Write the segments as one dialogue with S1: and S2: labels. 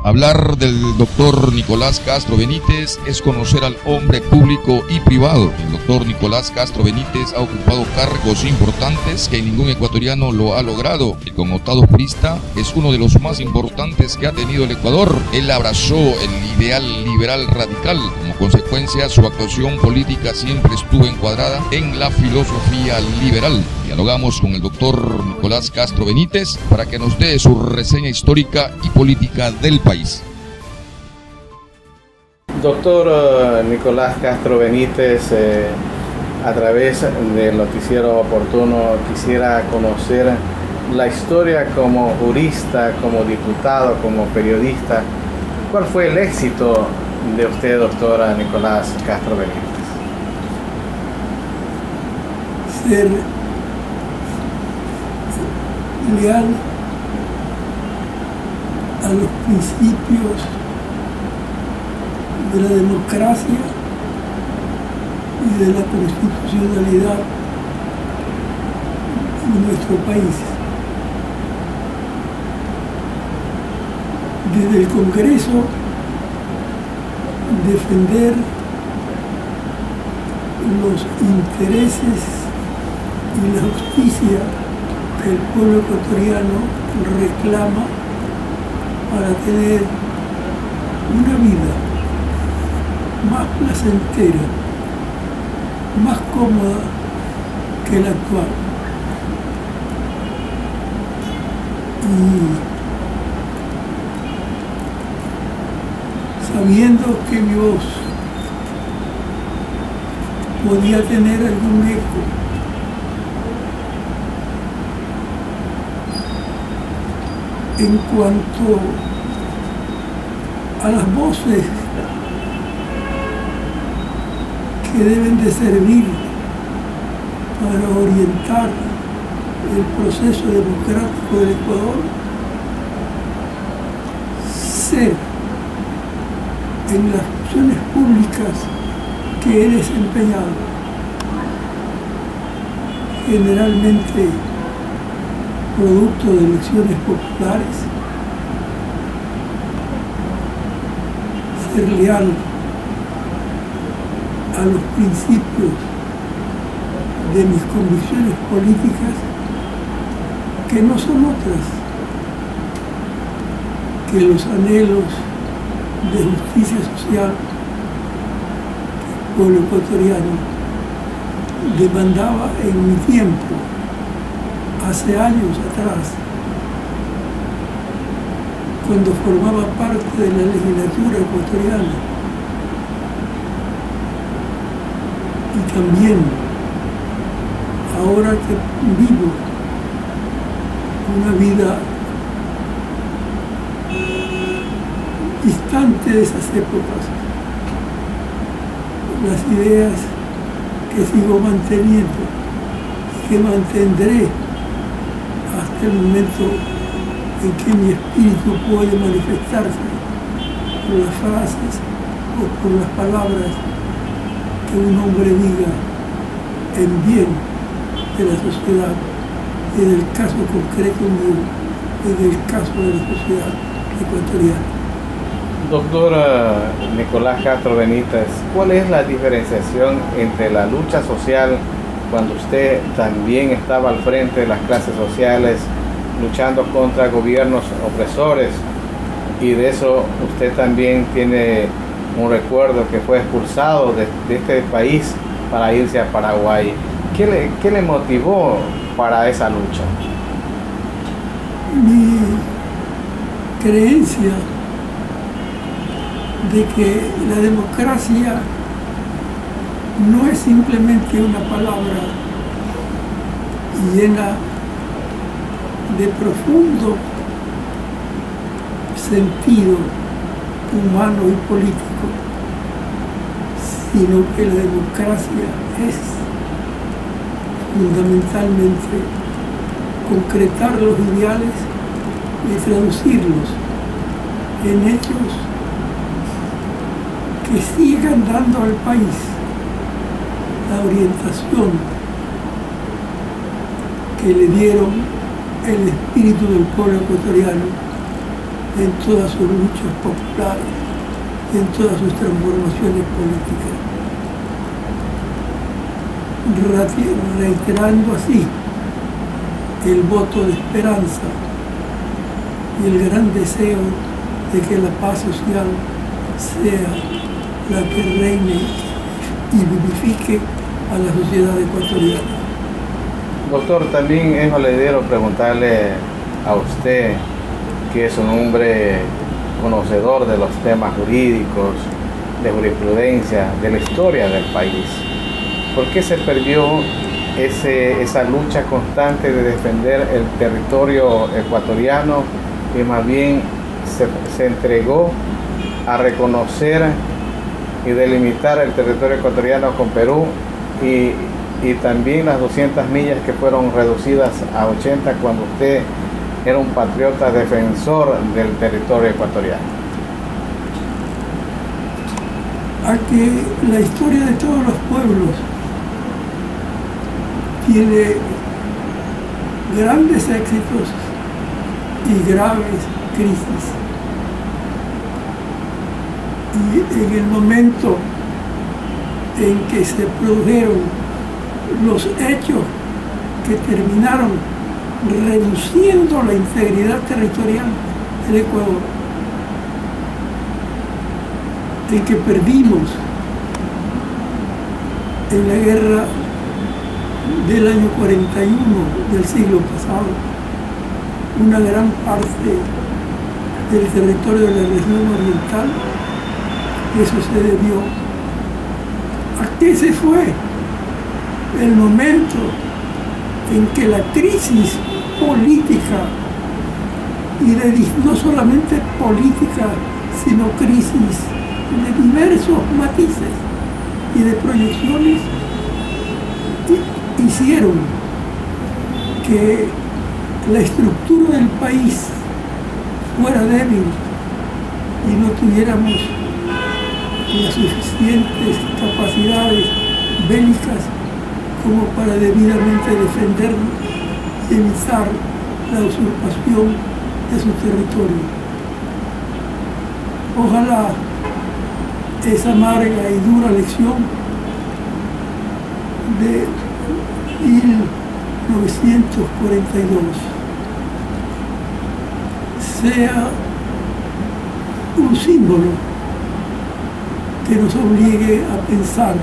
S1: Hablar del doctor Nicolás Castro Benítez es conocer al hombre público y privado. El doctor Nicolás Castro Benítez ha ocupado cargos importantes que ningún ecuatoriano lo ha logrado. El connotado jurista es uno de los más importantes que ha tenido el Ecuador. Él abrazó el ideal liberal radical. Como consecuencia, su actuación política siempre estuvo encuadrada en la filosofía liberal. Dialogamos con el doctor Nicolás Castro Benítez para que nos dé su reseña histórica y política del país.
S2: Doctor Nicolás Castro Benítez, a través del noticiero oportuno quisiera conocer la historia como jurista, como diputado, como periodista. ¿Cuál fue el éxito de usted, doctora Nicolás Castro Benítez?
S3: Ser leal a los principios de la democracia y de la constitucionalidad de nuestro país. Desde el Congreso, defender los intereses y la justicia que el pueblo ecuatoriano reclama para tener una vida más placentera, más cómoda que la actual. Y sabiendo que mi voz podía tener algún eco en cuanto a las voces que deben de servir para orientar el proceso democrático del Ecuador, sé en las funciones públicas que he desempeñado, generalmente producto de elecciones populares, ser leal a los principios de mis convicciones políticas, que no son otras que los anhelos de justicia social que el pueblo ecuatoriano demandaba en mi tiempo, hace años atrás, cuando formaba parte de la legislatura ecuatoriana, y también ahora que vivo una vida distante de esas épocas, las ideas que sigo manteniendo y que mantendré hasta el momento en que mi espíritu puede manifestarse por las frases o por las palabras que un hombre diga en bien de la sociedad, y en el caso concreto mío, en el caso de la sociedad ecuatoriana.
S2: Doctor Nicolás Castro Benítez, ¿cuál es la diferenciación entre la lucha social cuando usted también estaba al frente de las clases sociales, luchando contra gobiernos opresores, y de eso usted también tiene un recuerdo que fue expulsado de este país para irse a Paraguay? ¿Qué le motivó para esa lucha?
S3: Mi creencia de que la democracia no es simplemente una palabra llena de profundo sentido humano y político, sino que la democracia es fundamentalmente concretar los ideales y traducirlos en hechos que sigan dando al país la orientación que le dieron el espíritu del pueblo ecuatoriano en todas sus luchas populares, en todas sus transformaciones políticas, reiterando así el voto de esperanza y el gran deseo de que la paz social sea la que reine y vivifique a la sociedad ecuatoriana.
S2: Doctor, también es valedero preguntarle a usted, que es un hombre conocedor de los temas jurídicos, de jurisprudencia, de la historia del país, ¿por qué se perdió esa lucha constante de defender el territorio ecuatoriano y más bien se entregó a reconocer y delimitar el territorio ecuatoriano con Perú y también las 200 millas que fueron reducidas a 80 cuando usted era un patriota defensor del territorio ecuatoriano?
S3: A que la historia de todos los pueblos tiene grandes éxitos y graves crisis. Y en el momento en que se produjeron los hechos que terminaron reduciendo la integridad territorial del Ecuador, en que perdimos en la guerra del año 41 del siglo pasado una gran parte del territorio de la región oriental, eso se debió a que se fue el momento en que la crisis política, y no solamente política, sino crisis de diversos matices y de proyecciones, hicieron que la estructura del país fuera débil y no tuviéramos las suficientes capacidades bélicas como para debidamente defendernos y evitar la usurpación de su territorio. Ojalá esa amarga y dura lección de 1942 sea un símbolo que nos obligue a pensar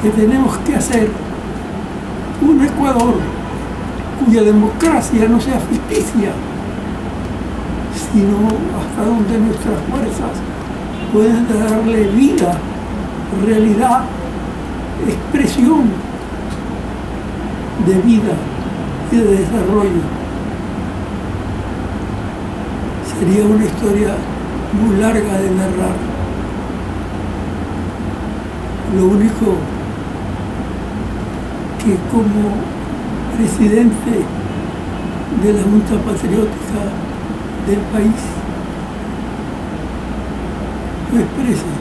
S3: que tenemos que hacer un Ecuador cuya democracia no sea ficticia, sino hasta donde nuestras fuerzas pueden darle vida, realidad, expresión de vida y de desarrollo. Sería una historia muy larga de narrar. Lo único que como presidente de la Junta Patriótica del país lo expresa,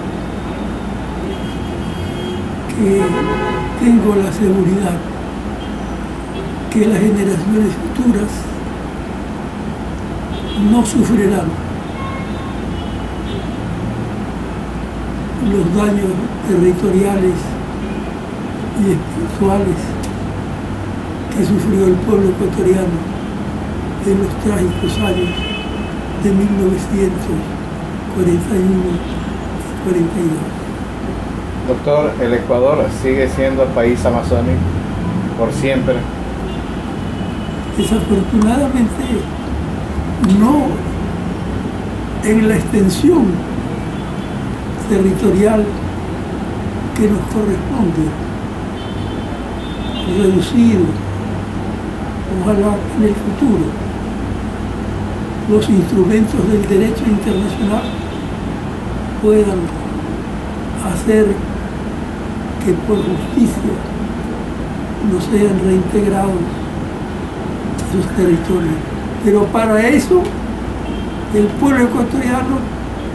S3: que tengo la seguridad que las generaciones futuras no sufrirán los daños territoriales y espirituales que sufrió el pueblo ecuatoriano en los trágicos años de 1941 y 42.
S2: Doctor, ¿el Ecuador sigue siendo país amazónico por siempre?
S3: Desafortunadamente no en la extensión territorial que nos corresponde, reducido. Ojalá en el futuro los instrumentos del derecho internacional puedan hacer que por justicia no sean reintegrados sus territorios. Pero para eso el pueblo ecuatoriano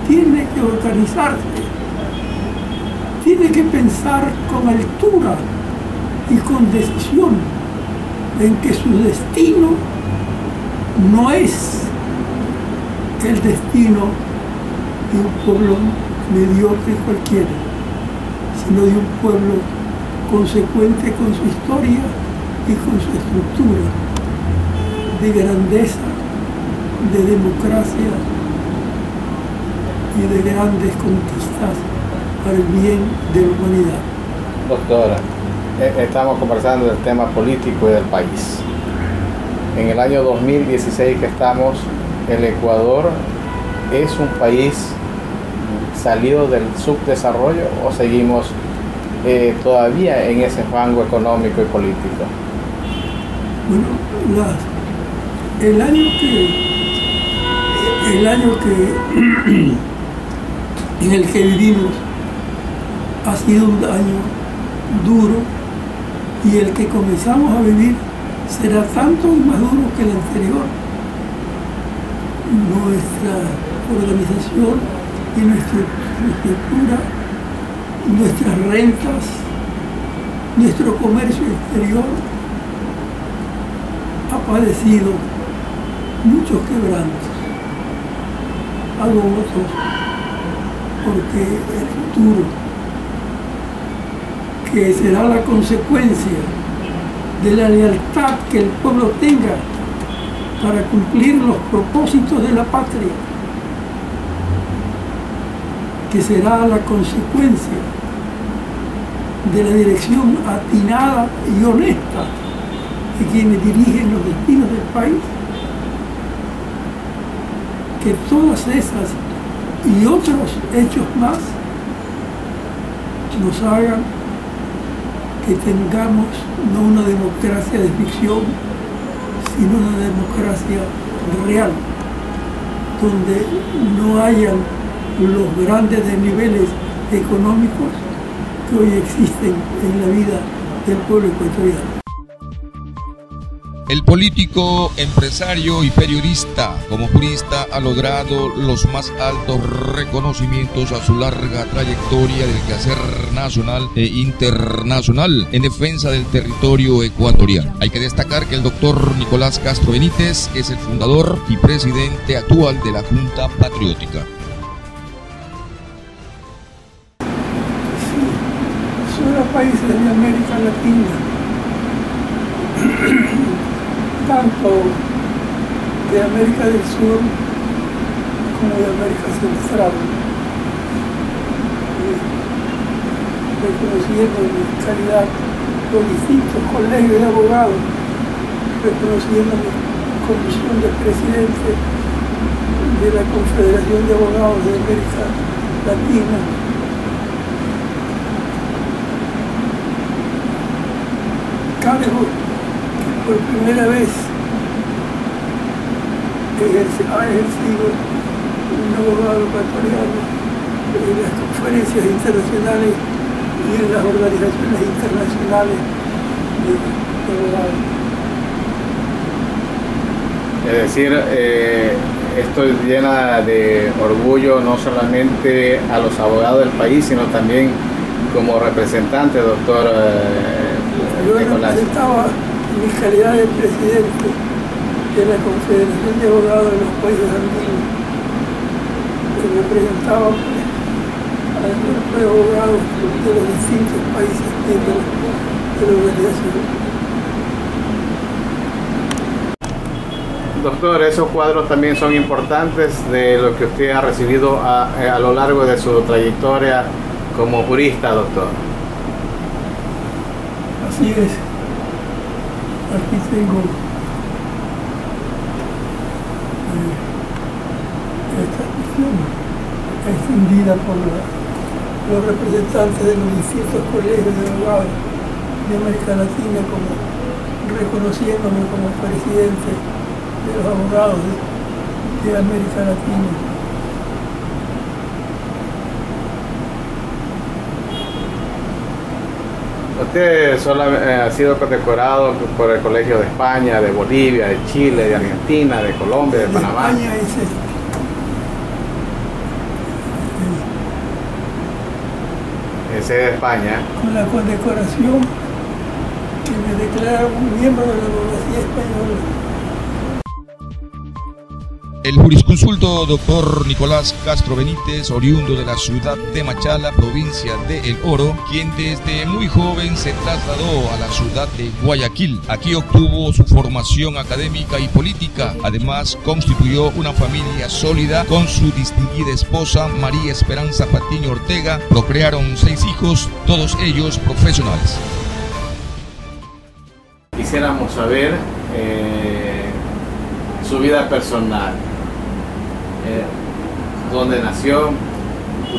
S3: tiene que organizarse, tiene que pensar con altura y con decisión en que su destino no es el destino de un pueblo mediocre cualquiera, sino de un pueblo consecuente con su historia y con su estructura, de grandeza, de democracia y de grandes conquistas para el bien de la humanidad.
S2: Doctora, estamos conversando del tema político y del país. En el año 2016 que estamos, el Ecuador es un país salido del subdesarrollo o seguimos todavía en ese rango económico y político.
S3: Bueno, el año en el que vivimos ha sido un año duro, y el que comenzamos a vivir será tanto más duro que el anterior. Nuestra organización y nuestra estructura, nuestras rentas, nuestro comercio exterior ha padecido muchos quebrantos, algo gozoso, porque el futuro, que será la consecuencia de la lealtad que el pueblo tenga para cumplir los propósitos de la patria, que será la consecuencia de la dirección atinada y honesta de quienes dirigen los destinos del país, que todas esas y otros hechos más nos hagan que tengamos no una democracia de ficción, sino una democracia real, donde no hayan los grandes desniveles económicos que hoy existen en la vida del pueblo ecuatoriano.
S1: El político, empresario y periodista, como jurista, ha logrado los más altos reconocimientos a su larga trayectoria del quehacer nacional e internacional en defensa del territorio ecuatoriano. Hay que destacar que el doctor Nicolás Castro Benítez es el fundador y presidente actual de la Junta Patriótica.
S3: Sí, son los países de América Latina, tanto de América del Sur como de América Central, reconociendo mi calidad los distintos colegios de abogados, reconociendo mi condición de presidente de la Confederación de Abogados de América Latina. Cargo que por primera vez ha ejercido un abogado ecuatoriano en las conferencias internacionales y en las organizaciones internacionales de abogados.
S2: Es decir, esto llena de orgullo no solamente a los abogados del país, sino también como representante, doctor
S3: Yo
S2: Nicolás.
S3: representaba en mi calidad de presidente de la Confederación de Abogados de los Países Andinos, que representaba al cuerpo de abogados de los distintos países de la organización.
S2: Doctor, esos cuadros también son importantes de lo que usted ha recibido a lo largo de su trayectoria como jurista, doctor.
S3: Así es. Aquí tengo esta cuestión extendida por los representantes de los distintos colegios de abogados de América Latina, como reconociéndome como presidente de los abogados de América Latina.
S2: Usted solo ha sido condecorado por el Colegio de España, de Bolivia, de Chile, de Argentina, de Colombia, de Panamá.
S3: España es
S2: Ese de España.
S3: con la condecoración que me declara un miembro de la abogacía española.
S1: El jurisconsulto doctor Nicolás Castro Benítez, oriundo de la ciudad de Machala, provincia de El Oro, quien desde muy joven se trasladó a la ciudad de Guayaquil. Aquí obtuvo su formación académica y política. Además, constituyó una familia sólida con su distinguida esposa María Esperanza Patiño Ortega. Procrearon 6 hijos, todos ellos profesionales.
S2: Quisiéramos saber su vida personal. Dónde nació,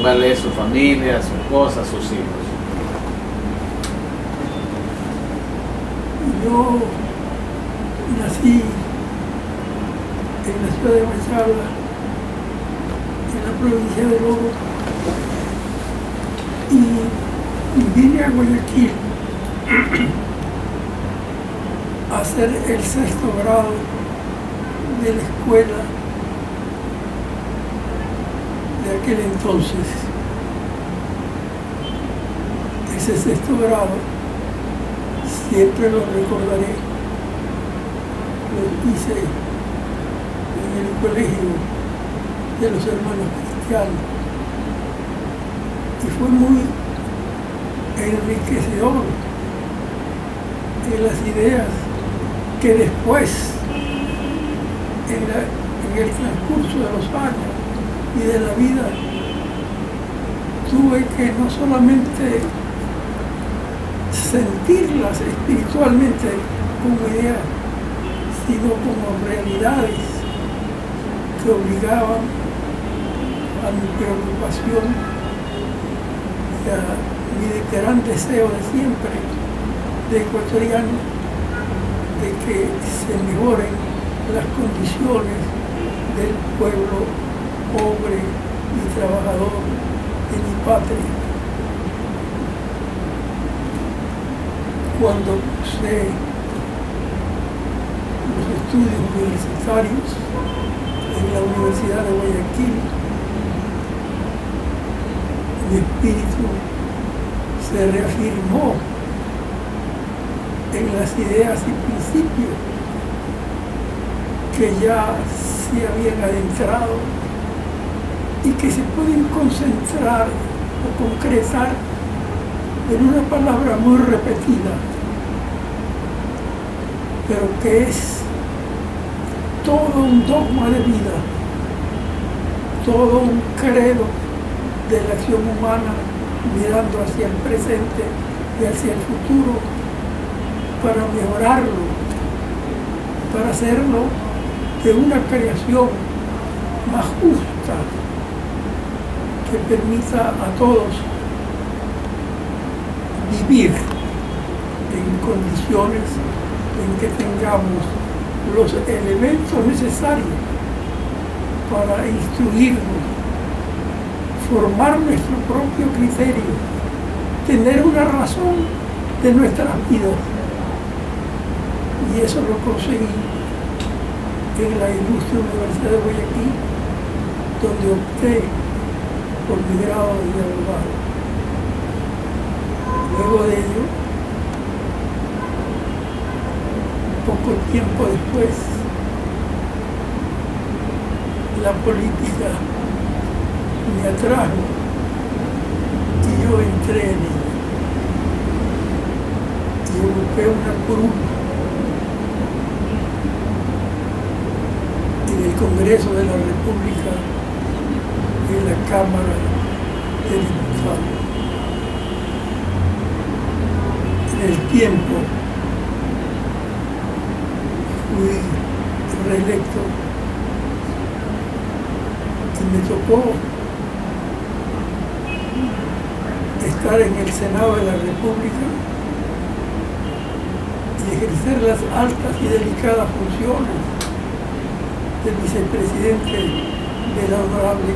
S2: cuál es su familia, su esposa, sus hijos.
S3: Yo nací en la ciudad de Machala, en la provincia de El Oro, y vine a Guayaquil a hacer el 6º grado de la escuela de aquel entonces. Ese 6º grado siempre lo recordaré, lo hice en el colegio de los hermanos cristianos y fue muy enriquecedor en las ideas que después en el transcurso de los años y de la vida tuve que no solamente sentirlas espiritualmente como ideas, sino como realidades que obligaban a mi preocupación y a mi gran deseo de siempre de ecuatoriano de que se mejoren las condiciones del pueblo pobre y trabajador de mi patria. Cuando cursé los estudios universitarios en la Universidad de Guayaquil, mi espíritu se reafirmó en las ideas y principios que ya se habían adentrado y que se pueden concentrar o concretar en una palabra muy repetida, pero que es todo un dogma de vida, todo un credo de la acción humana mirando hacia el presente y hacia el futuro para mejorarlo, para hacerlo de una creación más justa que permita a todos vivir en condiciones en que tengamos los elementos necesarios para instruirnos, formar nuestro propio criterio, tener una razón de nuestras vidas. Y eso lo conseguí en la Ilustre Universidad de Guayaquil, donde opté por mi grado de abogado. Luego de ello, poco tiempo después, la política me atrajo y yo entré en ella. Y ocupé una curul en el Congreso de la República, en la Cámara de Diputados. En el tiempo fui reelecto y me tocó estar en el Senado de la República y ejercer las altas y delicadas funciones de vicepresidente del honorable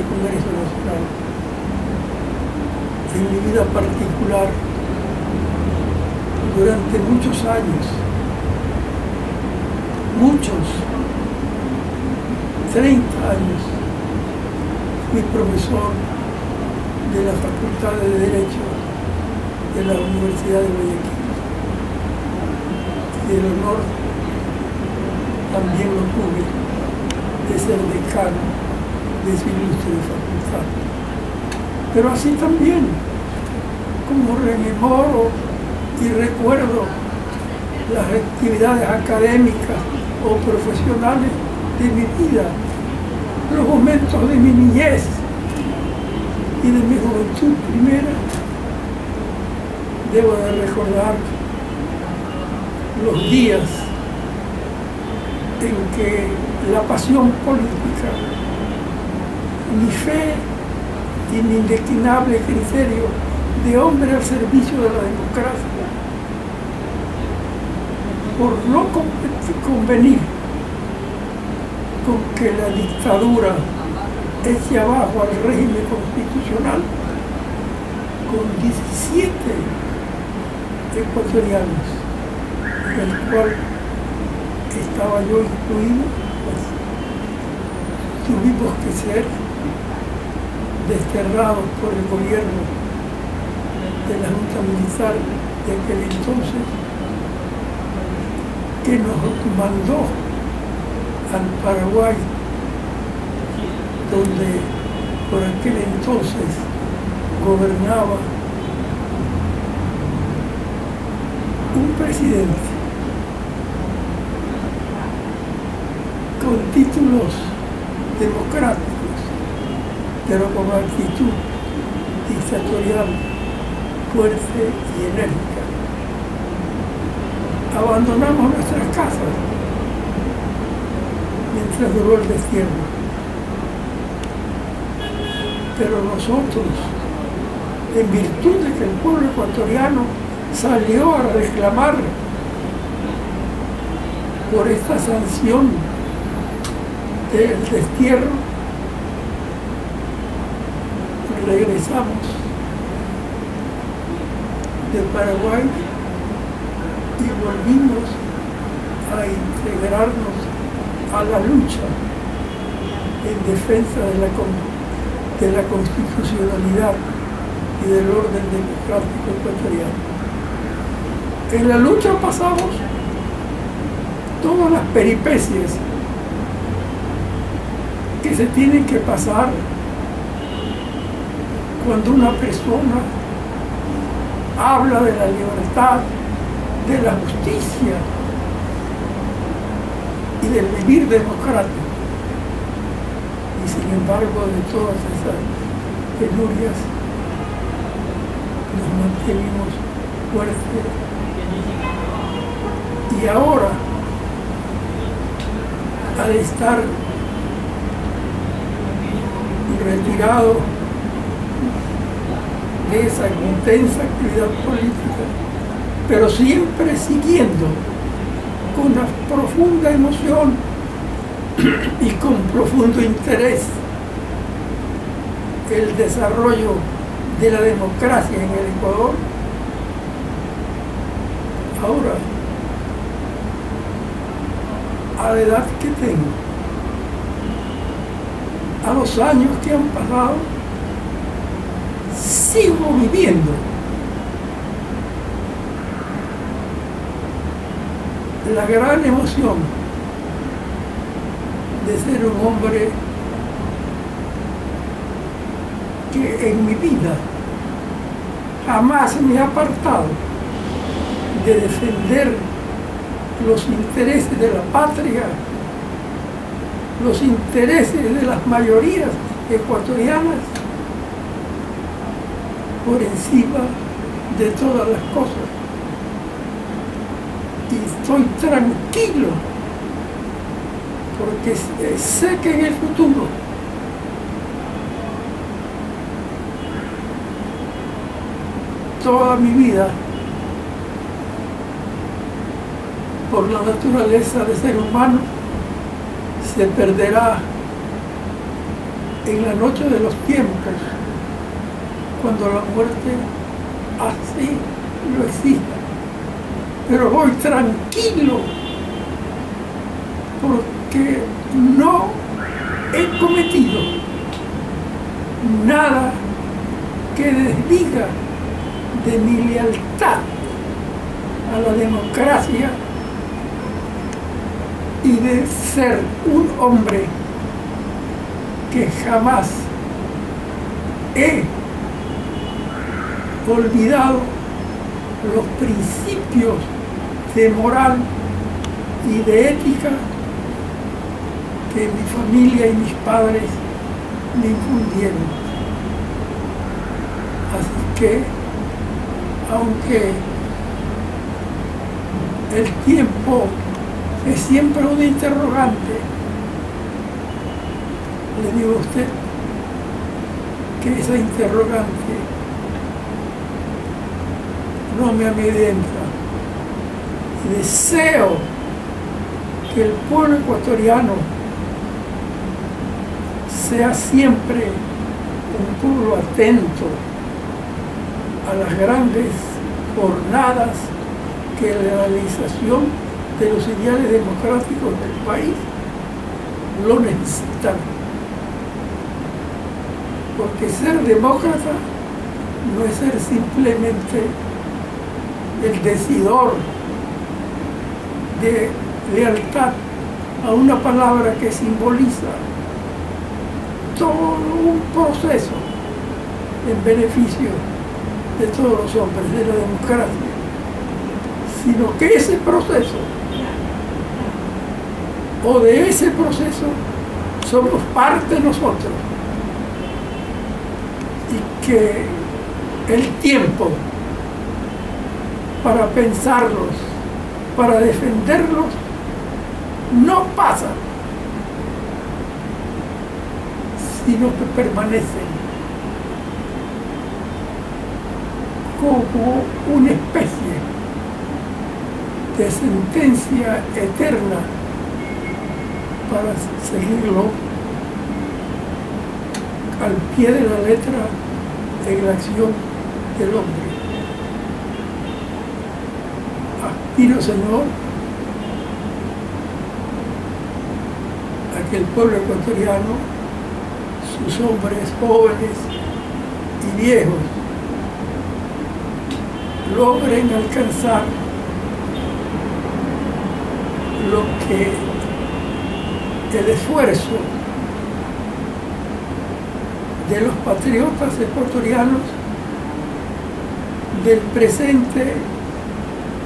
S3: Congreso Nacional. En mi vida particular, durante muchos años, 30 años, fui profesor de la Facultad de Derecho de la Universidad de Guayaquil. Y el honor también lo tuve de ser decano de su ilustre facultad. Pero así también, como rememoro y recuerdo las actividades académicas o profesionales de mi vida, los momentos de mi niñez y de mi juventud primera, debo de recordar los días en que la pasión política, mi fe y mi indeclinable criterio de hombre al servicio de la democracia, por no convenir con que la dictadura eche abajo al régimen constitucional, con 17 ecuatorianos, en el cual estaba yo incluido, pues, tuvimos que ser desterrados por el gobierno de la Junta Militar de aquel entonces, que nos mandó al Paraguay, donde por aquel entonces gobernaba un presidente con títulos democráticos, pero con actitud dictatorial fuerte y enérgica. Abandonamos nuestras casas mientras duró el destierro. Pero nosotros, en virtud de que el pueblo ecuatoriano salió a reclamar por esta sanción del destierro, regresamos de Paraguay y volvimos a integrarnos a la lucha en defensa de la constitucionalidad y del orden democrático ecuatoriano. En la lucha pasamos todas las peripecias que se tienen que pasar cuando una persona habla de la libertad, de la justicia y del vivir democrático. Y sin embargo, de todas esas penurias, nos mantenimos fuertes. Y ahora, al estar retirado de esa intensa actividad política, pero siempre siguiendo con una profunda emoción y con profundo interés el desarrollo de la democracia en el Ecuador, ahora, a la edad que tengo, a los años que han pasado, sigo viviendo la gran emoción de ser un hombre que en mi vida jamás me ha apartado de defender los intereses de la patria, los intereses de las mayorías ecuatorianas, por encima de todas las cosas. Y estoy tranquilo, porque sé que en el futuro toda mi vida, por la naturaleza de ser humano, se perderá en la noche de los tiempos, cuando la muerte así lo exista. Pero voy tranquilo, porque no he cometido nada que desdiga de mi lealtad a la democracia y de ser un hombre que jamás he olvidado los principios de moral y de ética que mi familia y mis padres me infundieron. Así que, aunque el tiempo es siempre un interrogante, le digo a usted que esa interrogante no me amedrenta. Y deseo que el pueblo ecuatoriano sea siempre un pueblo atento a las grandes jornadas que la realización de los ideales democráticos del país lo necesitan. Porque ser demócrata no es ser simplemente el decidor de lealtad a una palabra que simboliza todo un proceso en beneficio de todos los hombres de la democracia, sino que ese proceso, o de ese proceso, somos parte nosotros, y que el tiempo para pensarlos, para defenderlos, no pasa, sino que permanecen como una especie de sentencia eterna para seguirlo al pie de la letra en la acción del hombre. Aspiro, Señor, a que el pueblo ecuatoriano, sus hombres jóvenes y viejos, logren alcanzar lo que el esfuerzo de los patriotas ecuatorianos del presente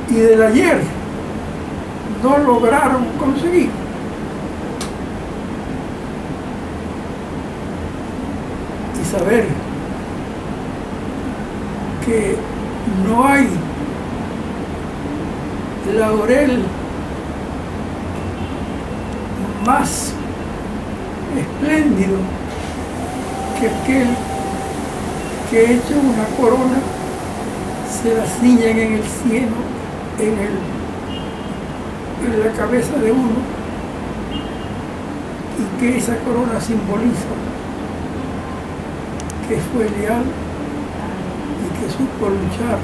S3: y del ayer no lograron conseguir. Y saber que no hay laurel más espléndido que aquel que hecho una corona se la ciñen en el cielo, en la cabeza de uno, y que esa corona simboliza que fue leal y que supo luchar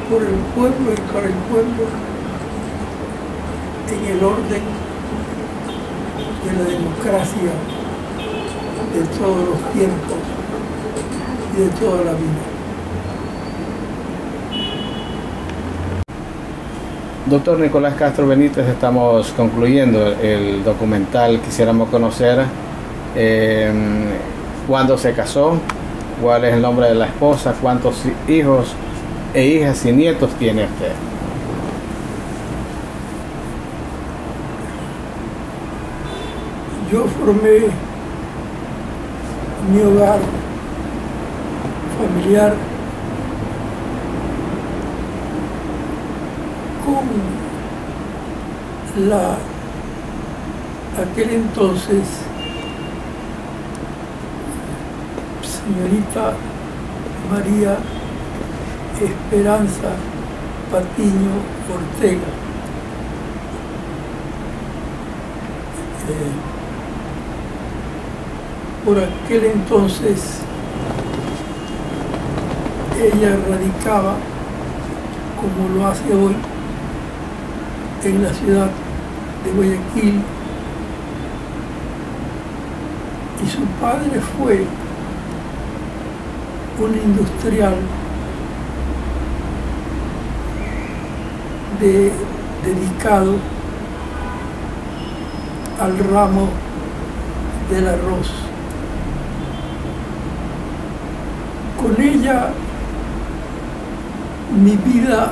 S3: por el pueblo y para el pueblo en el orden de la democracia de todos los tiempos y de toda la vida.
S2: Doctor Nicolás Castro Benítez, estamos concluyendo el documental. Quisiéramos conocer cuándo se casó, cuál es el nombre de la esposa, cuántos hijos e hijas y nietos tiene usted.
S3: Yo formé mi hogar familiar con aquel entonces señorita María Esperanza Patiño Ortega. Por aquel entonces ella radicaba, como lo hace hoy, en la ciudad de Guayaquil, y su padre fue un industrial dedicado al ramo del arroz. Con ella mi vida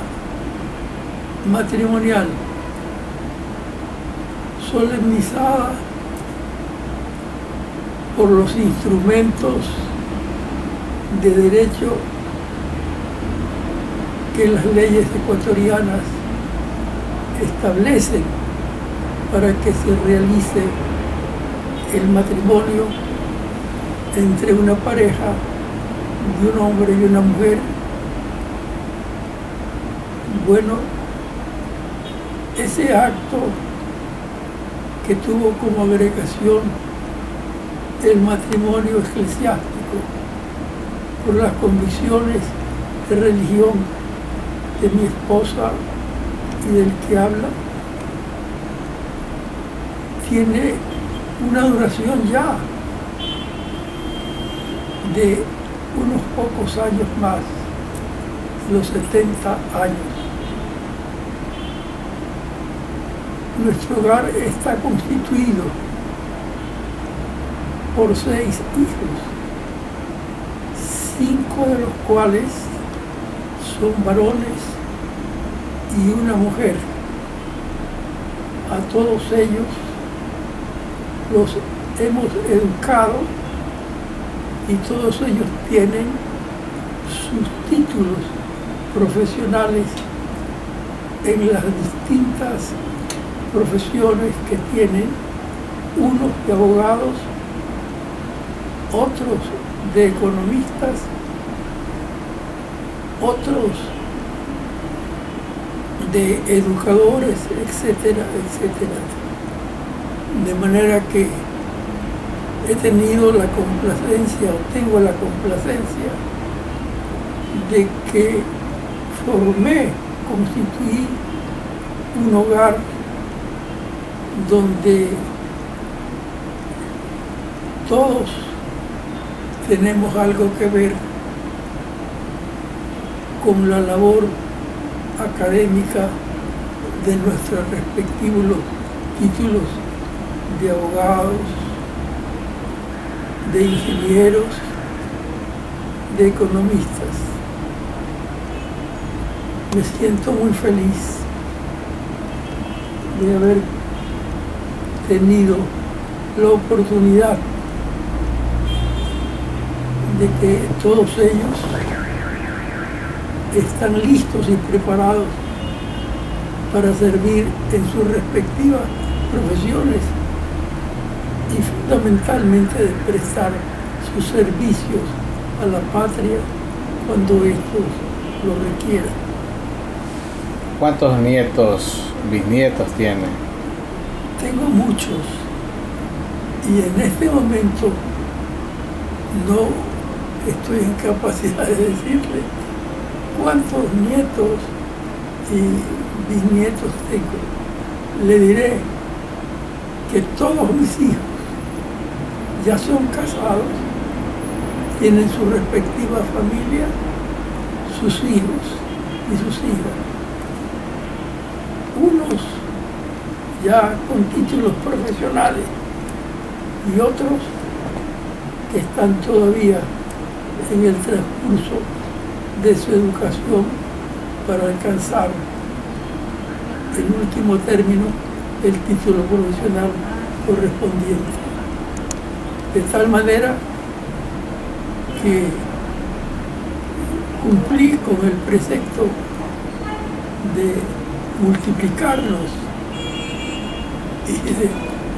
S3: matrimonial solemnizada por los instrumentos de derecho que las leyes ecuatorianas establecen para que se realice el matrimonio entre una pareja de un hombre y una mujer. Bueno, ese acto que tuvo como agregación el matrimonio eclesiástico por las convicciones de religión de mi esposa y del que habla, tiene una duración ya de unos pocos años más, los 70 años. Nuestro hogar está constituido por 6 hijos, 5 de los cuales son varones y una mujer. A todos ellos los hemos educado y todos ellos tienen sus títulos profesionales en las distintas profesiones que tienen, unos de abogados, otros de economistas, otros de educadores, etcétera, etcétera. De manera que he tenido la complacencia, o tengo la complacencia, de que constituí un hogar donde todos tenemos algo que ver con la labor académica de nuestros respectivos títulos de abogados, de ingenieros, de economistas. Me siento muy feliz de haber tenido la oportunidad de que todos ellos están listos y preparados para servir en sus respectivas profesiones y fundamentalmente de prestar sus servicios a la patria cuando estos lo requieran.
S2: ¿Cuántos nietos, bisnietos tiene?
S3: Tengo muchos y en este momento no estoy en capacidad de decirle cuántos nietos y bisnietos tengo. Le diré que todos mis hijos ya son casados, tienen su respectiva familia, sus hijos y sus hijas. Unos ya con títulos profesionales y otros que están todavía en el transcurso de su educación para alcanzar en último término el título profesional correspondiente. De tal manera que cumplí con el precepto de multiplicarnos y de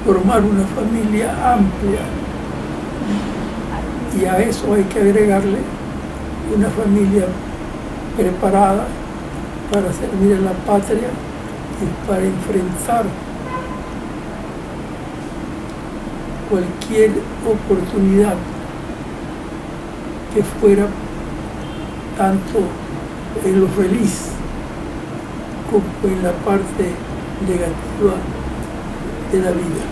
S3: formar una familia amplia, y a eso hay que agregarle una familia preparada para servir a la patria y para enfrentar cualquier oportunidad que fuera tanto en lo feliz como en la parte negativa de la vida.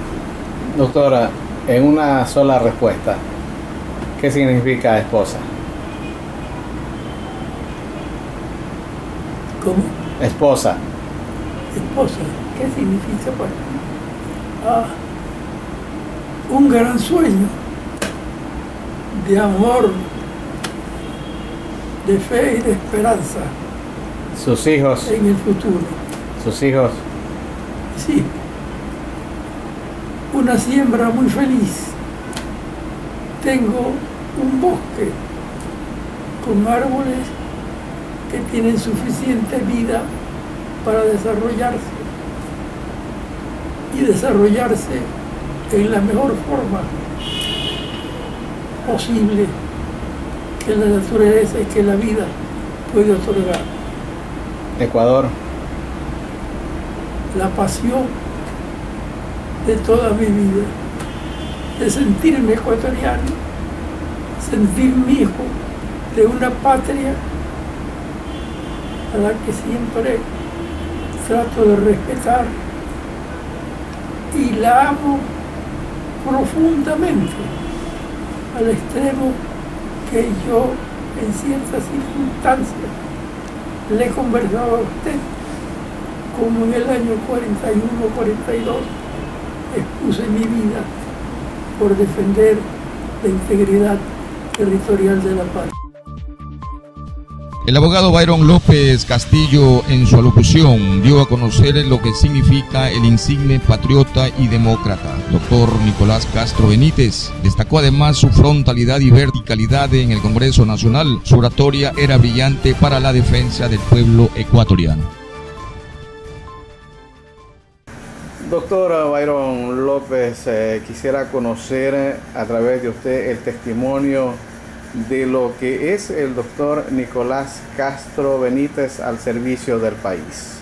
S2: Doctora, en una sola respuesta, ¿qué significa esposa?
S3: ¿Cómo?
S2: Esposa.
S3: Esposa, ¿qué significa para mí? un gran sueño de amor, de fe y de esperanza
S2: Sus hijos,
S3: en el futuro.
S2: sus hijos.
S3: Sí, una siembra muy feliz. Tengo un bosque con árboles que tienen suficiente vida para desarrollarse y desarrollarse en la mejor forma posible que la naturaleza y que la vida puede otorgar.
S2: Ecuador.
S3: La pasión de toda mi vida, de sentirme ecuatoriano, sentirme hijo de una patria a la que siempre trato de respetar y la amo profundamente, al extremo que yo en ciertas circunstancias le he conversado a usted, como en el año 41-42 expuse mi vida por defender la integridad territorial de la patria.
S1: El abogado Byron López Castillo, en su alocución, dio a conocer lo que significa el insigne patriota y demócrata. Doctor Nicolás Castro Benítez destacó además su frontalidad y verticalidad en el Congreso Nacional. Su oratoria era brillante para la defensa del pueblo ecuatoriano.
S2: Doctor Byron López, quisiera conocer a través de usted el testimonio de lo que es el doctor Nicolás Castro Benítez al servicio del país.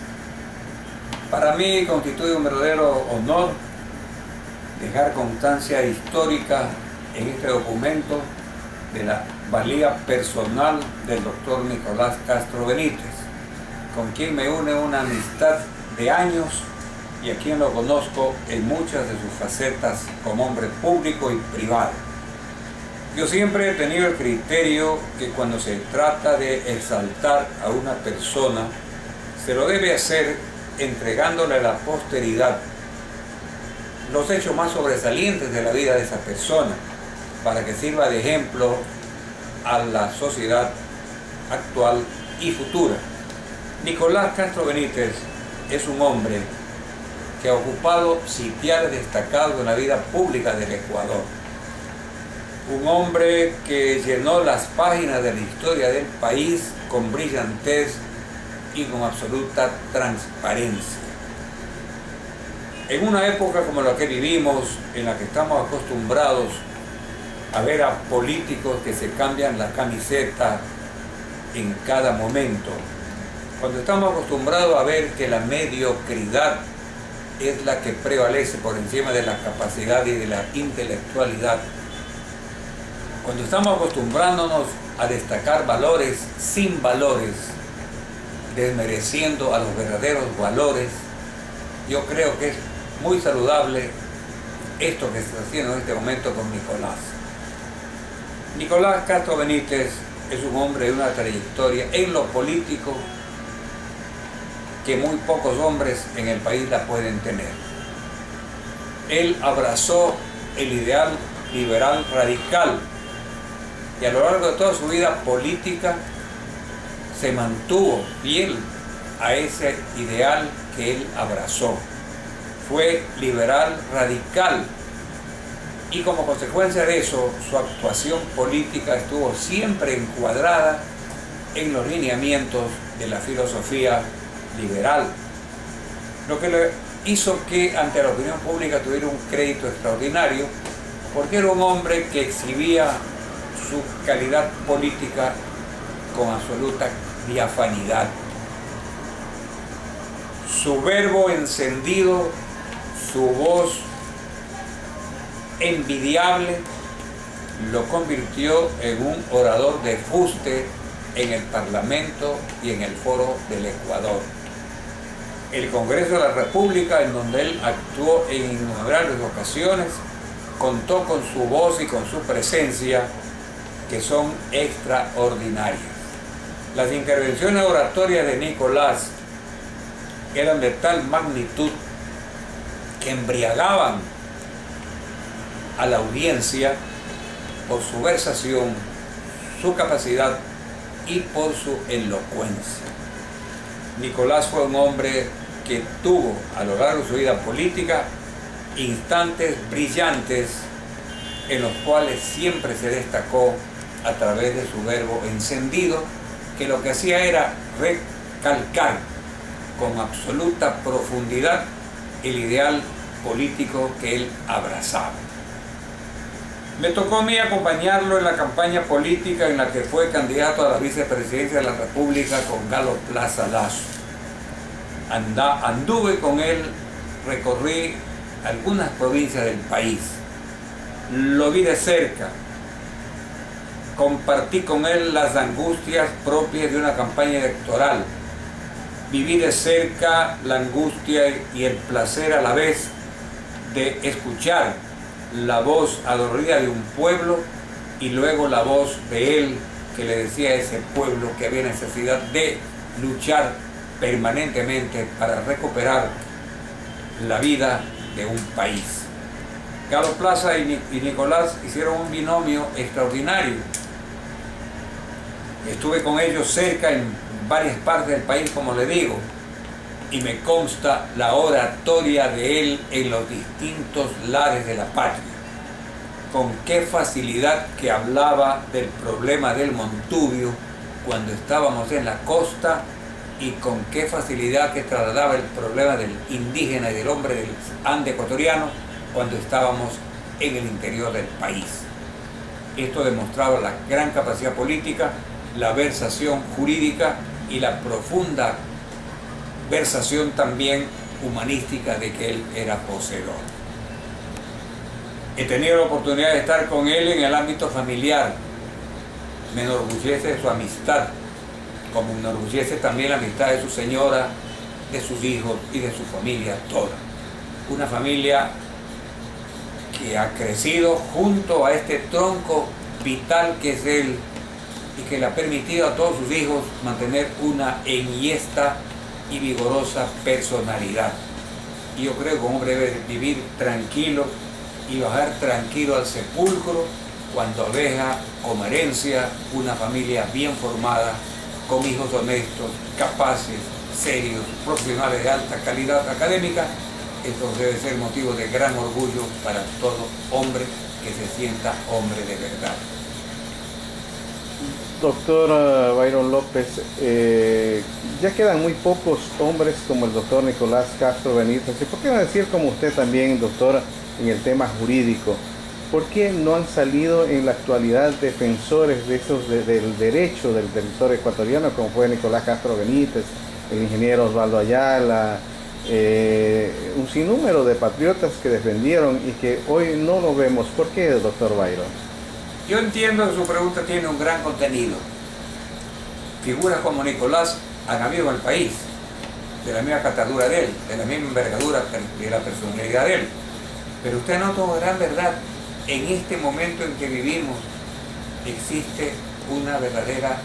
S4: Para mí constituye un verdadero honor dejar constancia histórica en este documento de la valía personal del doctor Nicolás Castro Benítez, con quien me une una amistad de años y a quien lo conozco en muchas de sus facetas como hombre público y privado. Yo siempre he tenido el criterio que cuando se trata de exaltar a una persona, se lo debe hacer entregándole a la posteridad los hechos más sobresalientes de la vida de esa persona, para que sirva de ejemplo a la sociedad actual y futura. Nicolás Castro Benítez es un hombre que ha ocupado sitiales destacados en la vida pública del Ecuador. Un hombre que llenó las páginas de la historia del país con brillantez y con absoluta transparencia. En una época como la que vivimos, en la que estamos acostumbrados a ver a políticos que se cambian la camiseta en cada momento, cuando estamos acostumbrados a ver que la mediocridad es la que prevalece por encima de la capacidad y de la intelectualidad, cuando estamos acostumbrándonos a destacar valores sin valores, desmereciendo a los verdaderos valores, yo creo que es muy saludable esto que se está haciendo en este momento con Nicolás. Nicolás Castro Benítez es un hombre de una trayectoria en lo político que muy pocos hombres en el país la pueden tener. Él abrazó el ideal liberal radical y a lo largo de toda su vida política se mantuvo fiel a ese ideal que él abrazó. Fue liberal radical y como consecuencia de eso su actuación política estuvo siempre encuadrada en los lineamientos de la filosofía liberal, lo que le hizo que ante la opinión pública tuviera un crédito extraordinario, porque era un hombre que exhibía su calidad política con absoluta diafanidad. Su verbo encendido, su voz envidiable, lo convirtió en un orador de fuste en el Parlamento y en el Foro del Ecuador. El Congreso de la República, en donde él actuó en innumerables ocasiones, contó con su voz y con su presencia, que son extraordinarias. Las intervenciones oratorias de Nicolás eran de tal magnitud que embriagaban a la audiencia por su versación, su capacidad y por su elocuencia. Nicolás fue un hombre que tuvo a lo largo de su vida política instantes brillantes en los cuales siempre se destacó a través de su verbo encendido, que lo que hacía era recalcar con absoluta profundidad el ideal político que él abrazaba. Me tocó a mí acompañarlo en la campaña política en la que fue candidato a la vicepresidencia de la República con Galo Plaza Lazo. Anduve con él, recorrí algunas provincias del país, lo vi de cerca, compartí con él las angustias propias de una campaña electoral, viví de cerca la angustia y el placer a la vez de escuchar la voz adolorida de un pueblo y luego la voz de él que le decía a ese pueblo que había necesidad de luchar permanentemente para recuperar la vida de un país. Galo Plaza y Nicolás hicieron un binomio extraordinario. Estuve con ellos cerca en varias partes del país, como le digo, y me consta la oratoria de él en los distintos lares de la patria. Con qué facilidad que hablaba del problema del Montubio cuando estábamos en la costa y con qué facilidad que trasladaba el problema del indígena y del hombre del Ande ecuatoriano cuando estábamos en el interior del país. Esto demostraba la gran capacidad política, la versación jurídica y la profunda versación también humanística de que él era poseedor. He tenido la oportunidad de estar con él en el ámbito familiar. Me enorgullece de su amistad, como me enorgullece también la amistad de su señora, de sus hijos y de su familia toda. Una familia que ha crecido junto a este tronco vital que es él y que le ha permitido a todos sus hijos mantener una enhiesta y vigorosa personalidad. Y yo creo que un hombre debe vivir tranquilo y bajar tranquilo al sepulcro cuando deja como herencia una familia bien formada, con hijos honestos, capaces, serios, profesionales de alta calidad académica. Esto debe ser motivo de gran orgullo para todo hombre que se sienta hombre de verdad.
S2: Doctor Byron López, ya quedan muy pocos hombres como el doctor Nicolás Castro Benítez. ¿Y por qué no decir como usted también, doctor, en el tema jurídico? ¿Por qué no han salido en la actualidad defensores de esos del derecho del territorio ecuatoriano, como fue Nicolás Castro Benítez, el ingeniero Osvaldo Ayala, un sinnúmero de patriotas que defendieron y que hoy no lo vemos? ¿Por qué, doctor Byron?
S4: Yo entiendo que su pregunta tiene un gran contenido. Figuras como Nicolás han habido en el país, de la misma catadura de él, de la misma envergadura de la personalidad de él. Pero usted nota una gran verdad. En este momento en que vivimos existe una verdadera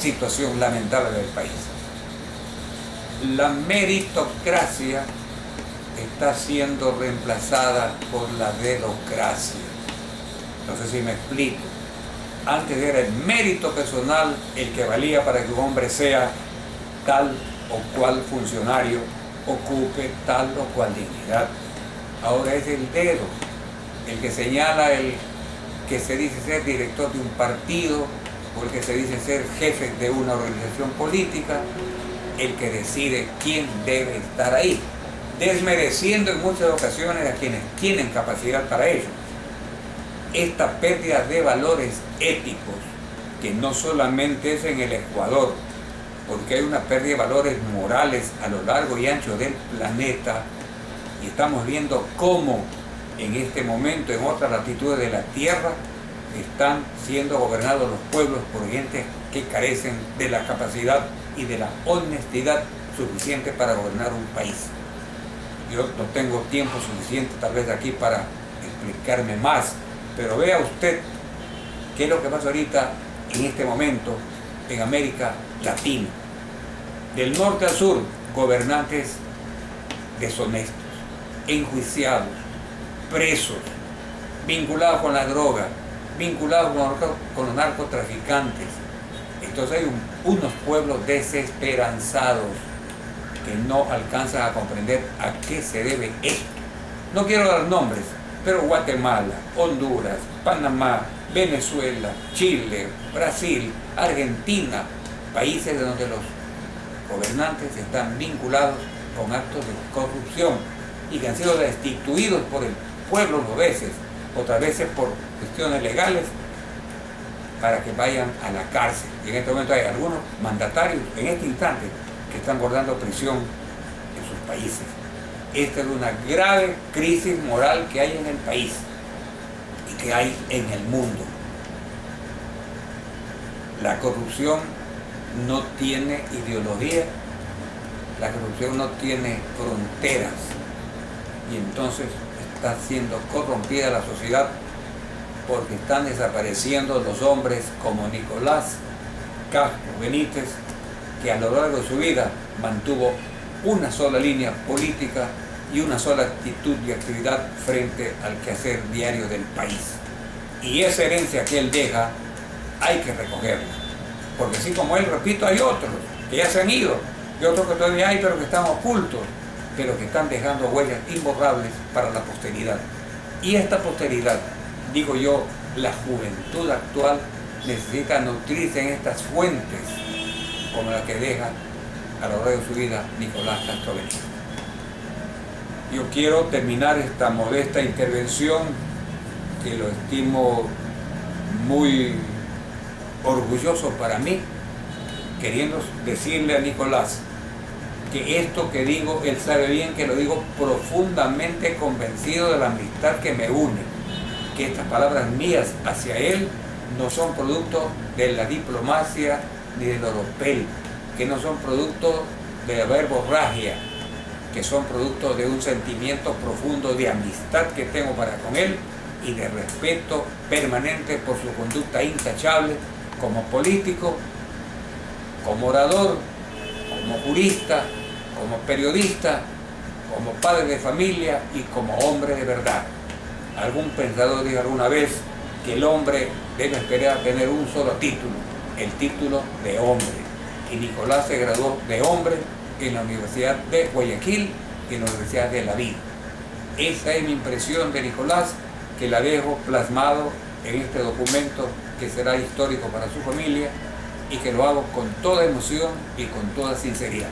S4: situación lamentable del país. La meritocracia está siendo reemplazada por la dedocracia. No sé si me explico. Antes era el mérito personal el que valía para que un hombre sea tal o cual funcionario, ocupe tal o cual dignidad. Ahora es el dedo el que señala el que se dice ser director de un partido o el que se dice ser jefe de una organización política, el que decide quién debe estar ahí, desmereciendo en muchas ocasiones a quienes tienen capacidad para ello. Esta pérdida de valores éticos, que no solamente es en el Ecuador, porque hay una pérdida de valores morales a lo largo y ancho del planeta, y estamos viendo cómo en este momento en otras latitudes de la Tierra están siendo gobernados los pueblos por gente que carecen de la capacidad y de la honestidad suficiente para gobernar un país. Yo no tengo tiempo suficiente tal vez aquí para explicarme más, pero vea usted qué es lo que pasa ahorita en este momento en América Latina. Del norte al sur, gobernantes deshonestos, enjuiciados, presos, vinculados con la droga, vinculados con los narcotraficantes. Entonces hay unos pueblos desesperanzados que no alcanzan a comprender a qué se debe esto. No quiero dar nombres, pero Guatemala, Honduras, Panamá, Venezuela, Chile, Brasil, Argentina, países donde los gobernantes están vinculados con actos de corrupción y que han sido destituidos por el pueblo dos veces, otras veces por cuestiones legales, para que vayan a la cárcel. Y en este momento hay algunos mandatarios en este instante que están guardando prisión en sus países. Esta es una grave crisis moral que hay en el país y que hay en el mundo. La corrupción no tiene ideología, la corrupción no tiene fronteras, y entonces está siendo corrompida la sociedad porque están desapareciendo los hombres como Nicolás Castro Benítez, que a lo largo de su vida mantuvo una sola línea política y una sola actitud y actividad frente al quehacer diario del país. Y esa herencia que él deja hay que recogerla, porque así como él, repito, hay otros que ya se han ido y otros que todavía hay pero que están ocultos, pero que están dejando huellas imborrables para la posteridad. Y esta posteridad, digo yo, la juventud actual necesita nutrirse en estas fuentes como la que deja a lo largo de su vida Nicolás Castro Benítez. Yo quiero terminar esta modesta intervención, que lo estimo muy orgulloso para mí, queriendo decirle a Nicolás que esto que digo, él sabe bien que lo digo profundamente convencido de la amistad que me une, que estas palabras mías hacia él no son producto de la diplomacia ni del oropel, que no son producto de la verborragia, que son producto de un sentimiento profundo de amistad que tengo para con él y de respeto permanente por su conducta intachable como político, como orador, como jurista, como periodista, como padre de familia y como hombre de verdad. Algún pensador dijo alguna vez que el hombre debe esperar a tener un solo título, el título de hombre. Y Nicolás se graduó de hombre en la Universidad de Guayaquil y en la Universidad de La Vida. Esa es mi impresión de Nicolás, que la dejo plasmado en este documento que será histórico para su familia y que lo hago con toda emoción y con toda sinceridad.